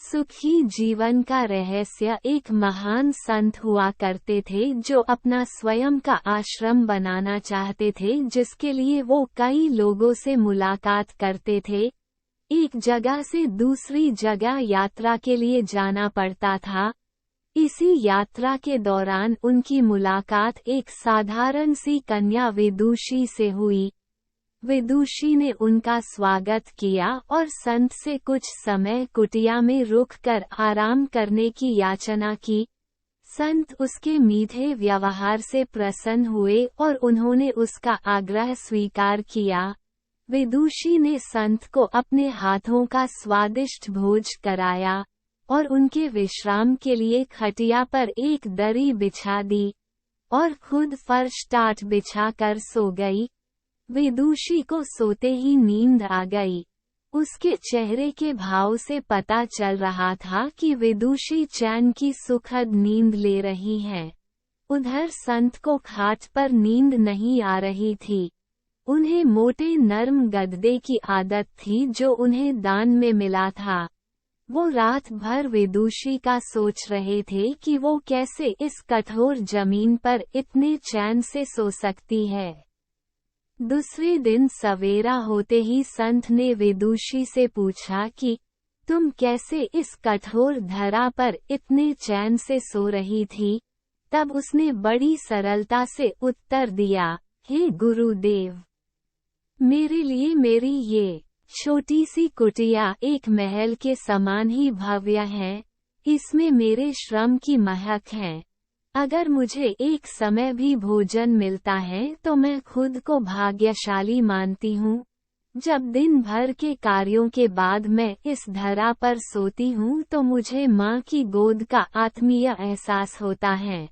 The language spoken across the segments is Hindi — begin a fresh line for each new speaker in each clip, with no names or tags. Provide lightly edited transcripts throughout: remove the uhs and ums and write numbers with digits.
सुखी जीवन का रहस्य। एक महान संत हुआ करते थे जो अपना स्वयं का आश्रम बनाना चाहते थे, जिसके लिए वो कई लोगों से मुलाकात करते थे। एक जगह से दूसरी जगह यात्रा के लिए जाना पड़ता था। इसी यात्रा के दौरान उनकी मुलाकात एक साधारण सी कन्या विदुषी से हुई। विदुषी ने उनका स्वागत किया और संत से कुछ समय कुटिया में रुककर आराम करने की याचना की। संत उसके मीठे व्यवहार से प्रसन्न हुए और उन्होंने उसका आग्रह स्वीकार किया। विदुषी ने संत को अपने हाथों का स्वादिष्ट भोज कराया और उनके विश्राम के लिए खटिया पर एक दरी बिछा दी और खुद फर्श टाट बिछा कर सो गई। विदुषी को सोते ही नींद आ गई। उसके चेहरे के भाव से पता चल रहा था कि विदुषी चैन की सुखद नींद ले रही है। उधर संत को खाट पर नींद नहीं आ रही थी। उन्हें मोटे नरम गद्दे की आदत थी जो उन्हें दान में मिला था। वो रात भर विदुषी का सोच रहे थे कि वो कैसे इस कठोर जमीन पर इतने चैन से सो सकती है। दूसरे दिन सवेरा होते ही संत ने विदुषी से पूछा कि तुम कैसे इस कठोर धरा पर इतने चैन से सो रही थी। तब उसने बड़ी सरलता से उत्तर दिया, हे गुरुदेव, मेरे लिए मेरी ये छोटी सी कुटिया एक महल के समान ही भव्य है। इसमें मेरे श्रम की महक है। अगर मुझे एक समय भी भोजन मिलता है तो मैं खुद को भाग्यशाली मानती हूँ। जब दिन भर के कार्यों के बाद मैं इस धरा पर सोती हूँ तो मुझे माँ की गोद का आत्मीय एहसास होता है।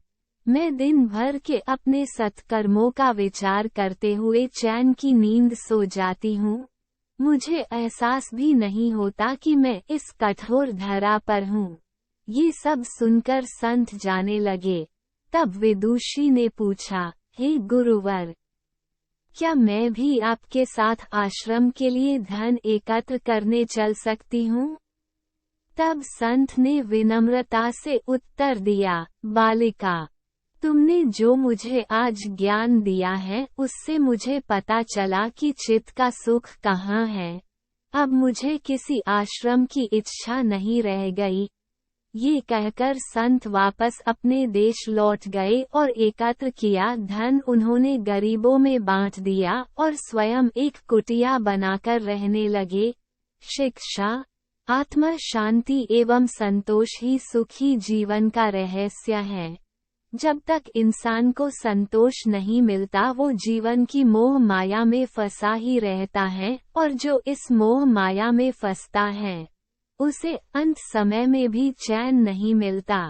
मैं दिन भर के अपने सत्कर्मों का विचार करते हुए चैन की नींद सो जाती हूँ। मुझे एहसास भी नहीं होता कि मैं इस कठोर धरा पर हूँ। ये सब सुनकर संत जाने लगे। तब विदुषी ने पूछा, हे गुरुवर, क्या मैं भी आपके साथ आश्रम के लिए धन एकत्र करने चल सकती हूँ? तब संत ने विनम्रता से उत्तर दिया, बालिका, तुमने जो मुझे आज ज्ञान दिया है उससे मुझे पता चला कि चित्त का सुख कहाँ है। अब मुझे किसी आश्रम की इच्छा नहीं रह गई। ये कहकर संत वापस अपने देश लौट गए और एकत्र किया धन उन्होंने गरीबों में बांट दिया और स्वयं एक कुटिया बनाकर रहने लगे। शिक्षा, आत्म शांति एवं संतोष ही सुखी जीवन का रहस्य है। जब तक इंसान को संतोष नहीं मिलता वो जीवन की मोह माया में फंसा ही रहता है, और जो इस मोह माया में फंसता है उसे अंत समय में भी चैन नहीं मिलता।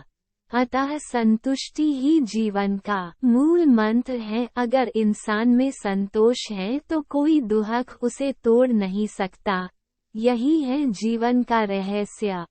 अतः संतुष्टि ही जीवन का मूल मंत्र है। अगर इंसान में संतोष है तो कोई दुहक उसे तोड़ नहीं सकता। यही है जीवन का रहस्य।